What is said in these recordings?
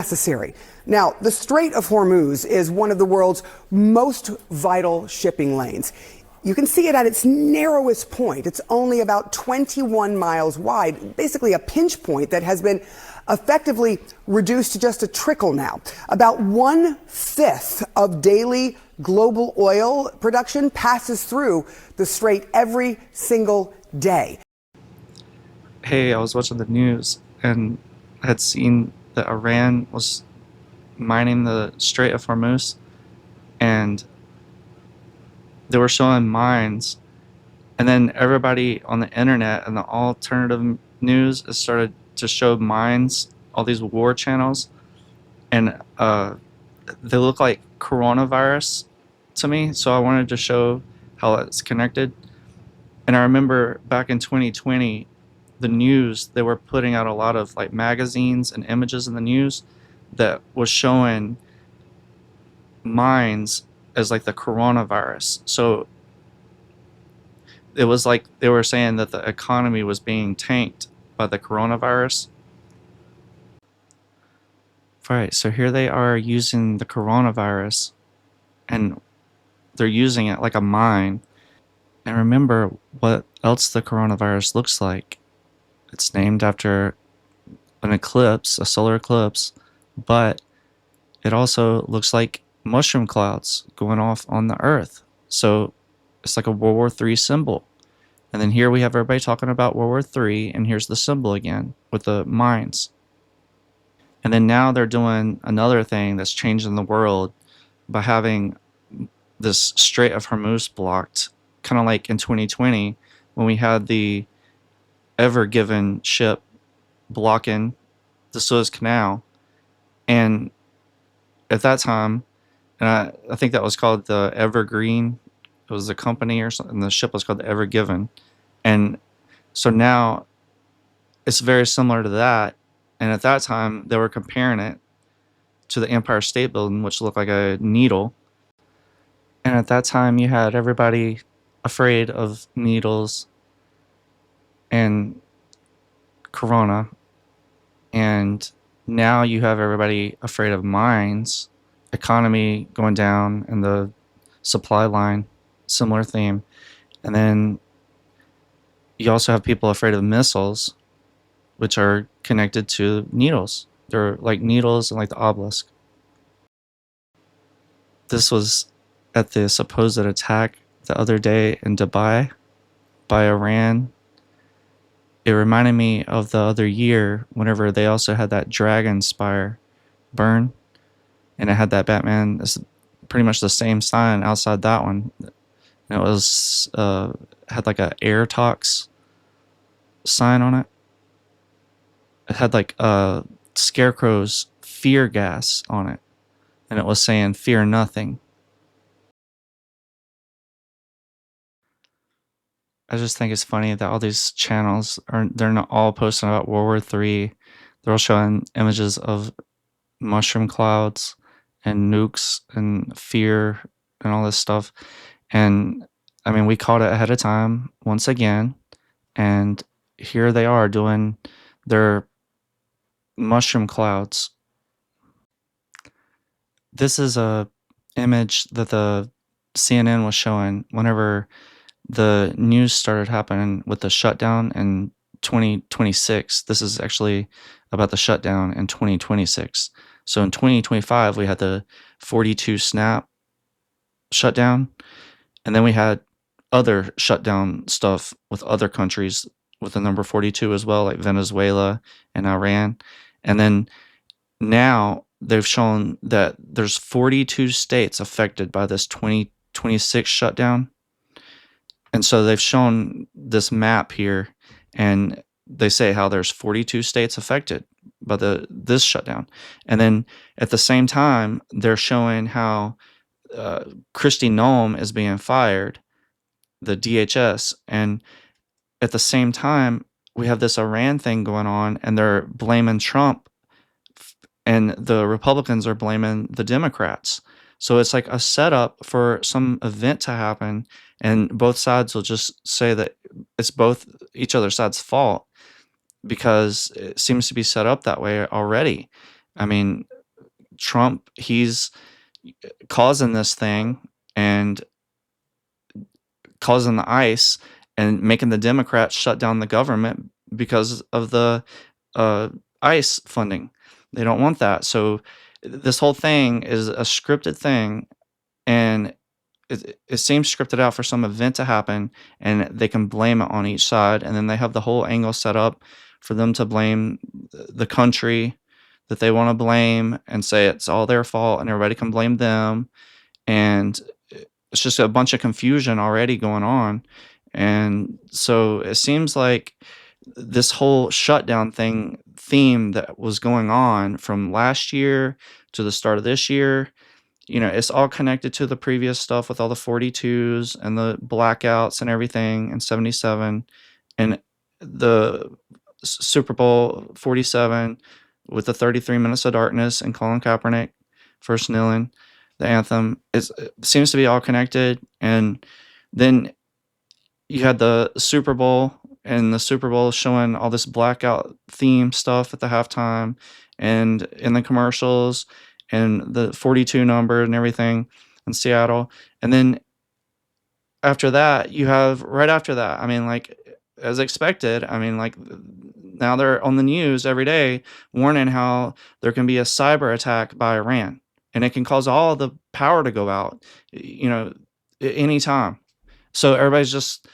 necessary. Now, the Strait of Hormuz is one of the world's most vital shipping lanes. You can see it at its narrowest point. It's only about 21 miles wide, basically a pinch point that has been effectively reduced to just a trickle now. About 1/5 of daily global oil production passes through the strait every single day. Hey, I was watching the news and had seen that Iran was mining the Strait of Hormuz, and they were showing mines, and then everybody on the internet and the alternative news has started to show mines, all these war channels, and they look like coronavirus to me. So I wanted to show how it's connected. And I remember back in 2020, the news, they were putting out a lot of like magazines and images in the news that was showing mines as like the coronavirus. So it was like they were saying that the economy was being tanked by the coronavirus. Right, so here they are using the coronavirus, and they're using it like a mine. And remember what else the coronavirus looks like. It's named after an eclipse, a solar eclipse, but it also looks like mushroom clouds going off on the earth. So it's like a World War III symbol. And then here we have everybody talking about World War III, and here's the symbol again with the mines. And then now they're doing another thing that's changing the world by having this Strait of Hormuz blocked, kind of like in 2020 when we had the Ever Given ship blocking the Suez Canal. And at that time, and I think that was called the Evergreen. It was a company or something. And the ship was called the Ever Given. And so now it's very similar to that. And at that time, they were comparing it to the Empire State Building, which looked like a needle. And at that time, you had everybody afraid of needles and corona. And now you have everybody afraid of mines, economy going down, and the supply line, similar theme. And then you also have people afraid of missiles, which are connected to needles. They're like needles and like the obelisk. This was at the supposed attack the other day in Dubai by Iran. It reminded me of the other year whenever they also had that dragon spire burn, and it had that Batman. It's pretty much the same sign outside that one. And it was had like a air tox sign on it. It had like Scarecrow's fear gas on it, and it was saying fear nothing. I just think it's funny that all these channels they're not all posting about World War III. They're all showing images of mushroom clouds and nukes and fear and all this stuff. And I mean, we caught it ahead of time once again, and here they are doing their mushroom clouds. This is a image that the CNN was showing whenever the news started happening with the shutdown in 2026. This is actually about the shutdown in 2026. So in 2025, we had the 42 snap shutdown, and then we had other shutdown stuff with other countries with the number 42 as well, like Venezuela and Iran. And then now they've shown that there's 42 states affected by this 2026 shutdown. And so they've shown this map here, and they say how there's 42 states affected by this shutdown. And then at the same time, they're showing how Kristi Noem is being fired, the DHS. And at the same time, we have this Iran thing going on, and they're blaming Trump, and the Republicans are blaming the Democrats. So it's like a setup for some event to happen, and both sides will just say that it's both each other's side's fault because it seems to be set up that way already. I mean, Trump, he's causing this thing and causing the ice and making the Democrats shut down the government because of the uh, ICE funding. They don't want that. So this whole thing is a scripted thing, and it seems scripted out for some event to happen, and they can blame it on each side, and then they have the whole angle set up for them to blame the country that they want to blame and say it's all their fault, and everybody can blame them, and it's just a bunch of confusion already going on. And so it seems like this whole shutdown theme that was going on from last year to the start of this year, it's all connected to the previous stuff with all the 42s and the blackouts and everything and 77 and the Super Bowl 47 with the 33 minutes of darkness and Colin Kaepernick first kneeling, the anthem. It seems to be all connected. And then you had the Super Bowl, and the Super Bowl showing all this blackout theme stuff at the halftime and in the commercials and the 42 number and everything in Seattle. And then after that, you have right after that, I mean, like, as expected, I mean, like, now they're on the news every day warning how there can be a cyber attack by Iran, and it can cause all the power to go out, anytime. So everybody's just,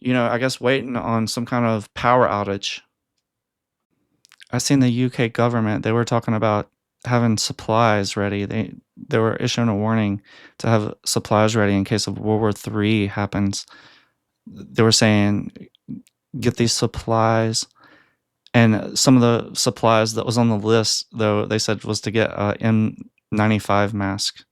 I guess waiting on some kind of power outage. I seen the UK government, they were talking about having supplies ready. They were issuing a warning to have supplies ready in case of World War III happens. They were saying get these supplies, and some of the supplies that was on the list, though, they said was to get a N95 mask.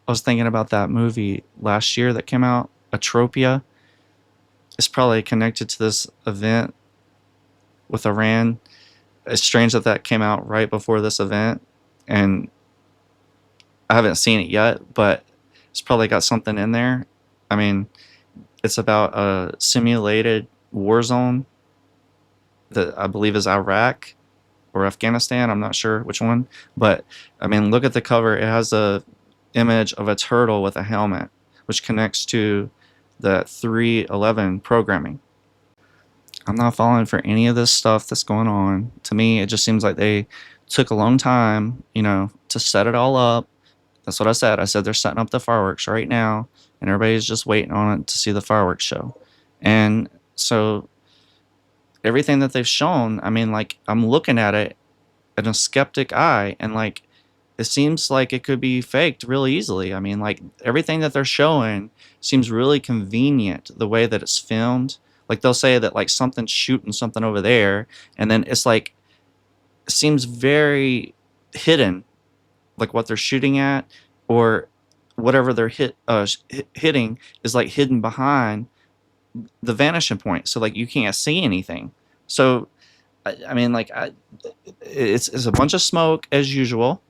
I was thinking about that movie last year that came out, Atropia. It's probably connected to this event with Iran. It's strange that came out right before this event, and I haven't seen it yet, but it's probably got something in there. I mean, it's about a simulated war zone that I believe is Iraq or Afghanistan. I'm not sure which one, but I mean, look at the cover. It has a image of a turtle with a helmet, which connects to the 311 programming. I'm not falling for any of this stuff that's going on. To me, it just seems like they took a long time, to set it all up. That's what I said. I said they're setting up the fireworks right now, and everybody's just waiting on it to see the fireworks show. And so everything that they've shown, I mean, like, I'm looking at it in a skeptic eye, and like, it seems like it could be faked really easily. I mean, like, everything that they're showing seems really convenient the way that it's filmed. Like, they'll say that like something's shooting something over there, and then it's like it seems very hidden, like what they're shooting at, or whatever they're hitting is like hidden behind the vanishing point, so like you can't see anything. So I mean, like, it's a bunch of smoke as usual.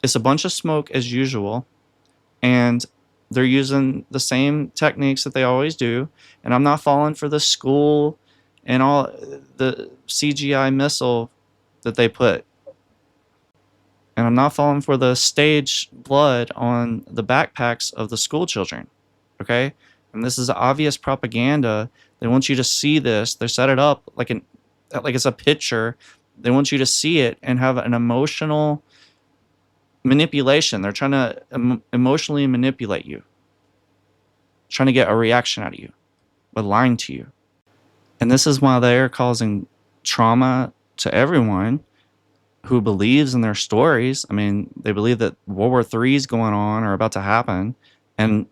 It's a bunch of smoke as usual, and they're using the same techniques that they always do. And I'm not falling for the school and all the CGI missile that they put. And I'm not falling for the stage blood on the backpacks of the school children. Okay? And this is obvious propaganda. They want you to see this. They set it up like it's a picture. They want you to see it and have an emotional manipulation. They're trying to emotionally manipulate you, trying to get a reaction out of you by lying to you. And this is why they are causing trauma to everyone who believes in their stories. I mean, they believe that World War III is going on or about to happen, and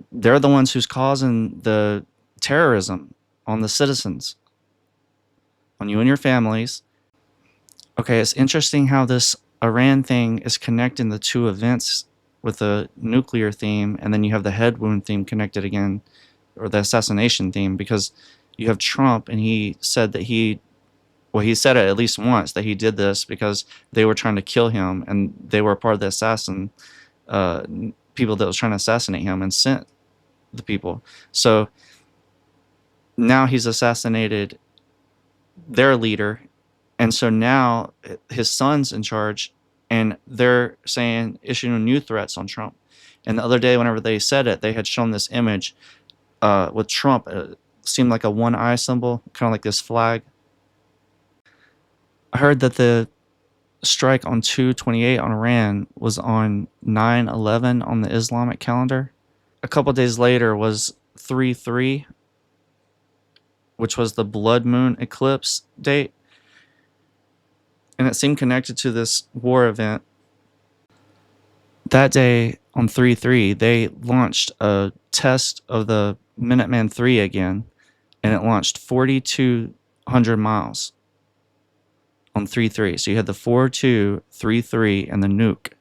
they're the ones who's causing the terrorism on the citizens, on you and your families. Okay, it's interesting how this Iran thing is connecting the two events with the nuclear theme, and then you have the head wound theme connected again, or the assassination theme, because you have Trump, and he said that he said it at least once, that he did this because they were trying to kill him, and they were part of the people that was trying to assassinate him and sent the people. So now he's assassinated their leader. And so now his son's in charge, and they're saying, issuing new threats on Trump. And the other day, whenever they said it, they had shown this image with Trump. It seemed like a one eye symbol, kind of like this flag. I heard that the strike on 2/28 on Iran was on 9/11 on the Islamic calendar. A couple days later was 3/3, which was the blood moon eclipse date. And it seemed connected to this war event. That day on 3/3, they launched a test of the Minuteman III again, and it launched 4,200 miles on 3/3. So you had the 4.2, 3.3, and the nuke.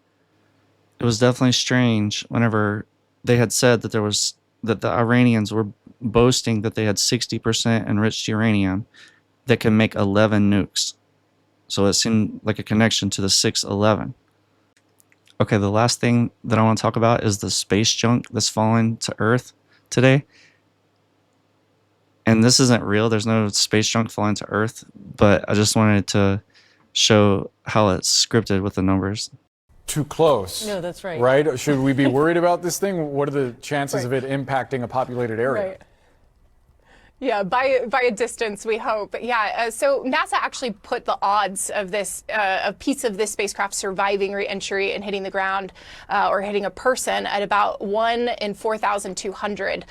It was definitely strange whenever they had said that that the Iranians were boasting that they had 60% enriched uranium that can make 11 nukes. So it seemed like a connection to the 611. Okay, the last thing that I want to talk about is the space junk that's falling to Earth today. And this isn't real. There's no space junk falling to Earth, but I just wanted to show how it's scripted with the numbers. Too close. No, that's right. Right? Should we be worried about this thing? What are the chances Right. of it impacting a populated area? Right. Yeah, by a distance, we hope. But yeah, so NASA actually put the odds of this, a piece of this spacecraft surviving re-entry and hitting the ground or hitting a person at about 1 in 4,200.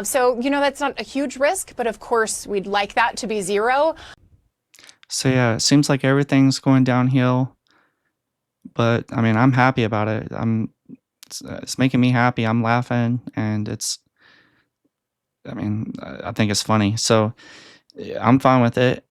So, that's not a huge risk, but of course, we'd like that to be zero. So yeah, it seems like everything's going downhill, but I mean, I'm happy about it. It's making me happy. I'm laughing, and I think it's funny. So yeah, I'm fine with it.